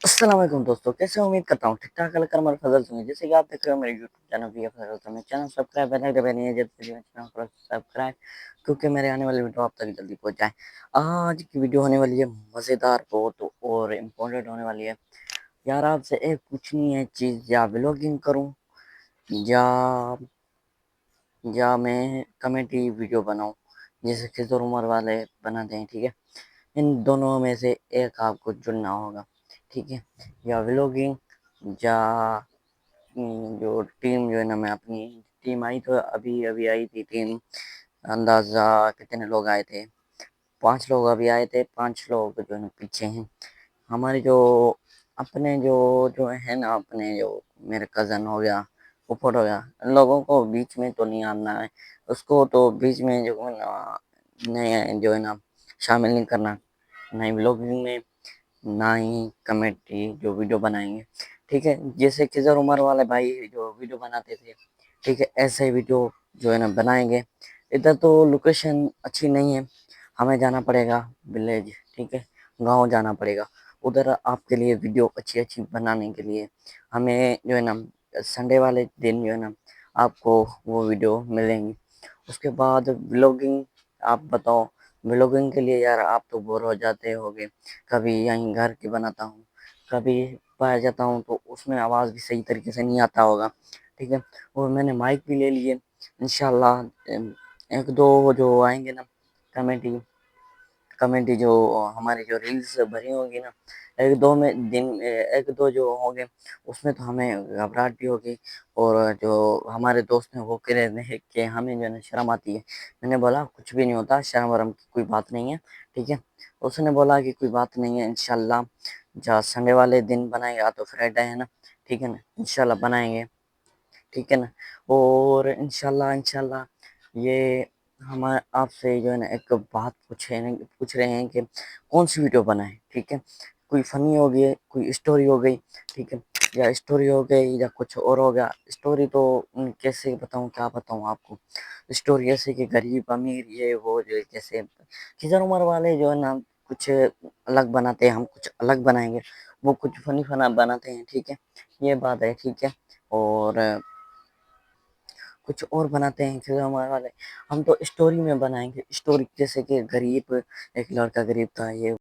السلام علیکم دوستو، کیسے امید کرتا ہوں ٹھیک ٹھاک الکرم فضل سنگھ جیسے کہ آپ دیکھ رہے ہو میرے یوٹیوب چینل پی فضل سنگھ چینل سبسکرائب نہیں ہے جلدی سبسکرائب کیونکہ میرے آنے والی ویڈیو آپ تک جلدی پہنچ جائے۔ آج کی ویڈیو ہونے والی ہے مزیدار بہت اور امپورٹنٹ ہونے والی ہے یار۔ آپ سے ایک پوچھنی ہے چیز، یا ولاگنگ کروں یا میں کمیٹی ویڈیو بناؤں جیسے خضر عمر والے بناتے ہیں، ٹھیک ہے؟ ان دونوں میں سے ایک آپ کو چننا ہوگا، ٹھیک ہے؟ یا ولاگنگ یا جو ٹیم جو ہے نا، میں اپنی ٹیم آئی تو ابھی آئی تھی ٹیم، اندازہ کتنے لوگ آئے تھے؟ 5 لوگ ابھی آئے تھے، 5 لوگ جو ہے نا پیچھے ہیں ہمارے، جو اپنے جو ہے نا، اپنے جو میرے کزن ہو گیا، پھوپھڑ ہو گیا، ان لوگوں کو بیچ میں تو نہیں آنا ہے، اس کو تو بیچ میں جو ہے نا جو ہے نا شامل نہیں کرنا، نہ ہی ولاگنگ میں نہ ہی کمیٹی جو ویڈیو بنائیں گے، ٹھیک ہے؟ جیسے خضر عمر والے بھائی جو ویڈیو بناتے تھے، ٹھیک ہے، ایسے ویڈیو جو ہے نا بنائیں گے۔ ادھر تو لوکیشن اچھی نہیں ہے، ہمیں جانا پڑے گا ولیج، ٹھیک ہے، گاؤں جانا پڑے گا ادھر آپ کے لیے ویڈیو اچھی بنانے کے لیے۔ ہمیں جو ہے نا سنڈے والے دن جو ہے نا آپ کو وہ ویڈیو ملیں گی۔ اس کے بعد ولاگنگ، آپ بتاؤ ولاگنگ کے لیے یار آپ تو بور ہو جاتے ہوگے، کبھی یہیں گھر کی بناتا ہوں، کبھی باہر جاتا ہوں تو اس میں آواز بھی صحیح طریقے سے نہیں آتا ہوگا، ٹھیک ہے؟ اور میں نے مائک بھی لے لیے، انشاءاللہ ایک دو جو آئیں گے نا کمیٹی جو ہماری جو ریلز بھری ہوگی نا، ایک دو جو ہوں گے اس میں تو ہمیں گھبراہٹ بھی ہوگی، اور جو ہمارے دوست ہیں وہ کہہ رہے ہیں کہ ہمیں جو ہے نا شرم آتی ہے۔ میں نے بولا کچھ بھی نہیں ہوتا، شرم ورم کی کوئی بات نہیں ہے، ٹھیک ہے؟ اس نے بولا کہ کوئی بات نہیں ہے، انشاءاللہ جہاں سنڈے والے دن بنائیں گے، تو فرائیڈے ہے نا، ٹھیک ہے نا، انشاءاللہ بنائیں گے، ٹھیک ہے نا؟ اور انشاءاللہ یہ ہم آپ سے جو ہے نا ایک بات پوچھ رہے ہیں کہ کون سی ویڈیو بنائیں، ٹھیک ہے؟ کوئی فنی ہو گئی، کوئی اسٹوری ہو گئی، ٹھیک ہے؟ یا اسٹوری ہو گئی یا کچھ اور ہو گیا۔ اسٹوری تو کیسے بتاؤں، کیا بتاؤں آپ کو؟ اسٹوری ایسے کہ غریب امیر یہ وہ، جو جیسے خضر عمر والے جو ہے نا کچھ الگ بناتے ہیں، ہم کچھ الگ بنائیں گے، وہ کچھ فنی بناتے ہیں، ٹھیک ہے؟ یہ بات ہے، ٹھیک ہے؟ اور کچھ اور بناتے ہیں خضر عمر والے، ہم تو اسٹوری میں بنائیں گے۔ اسٹوری جیسے کہ غریب، ایک لڑکا غریب تھا، یہ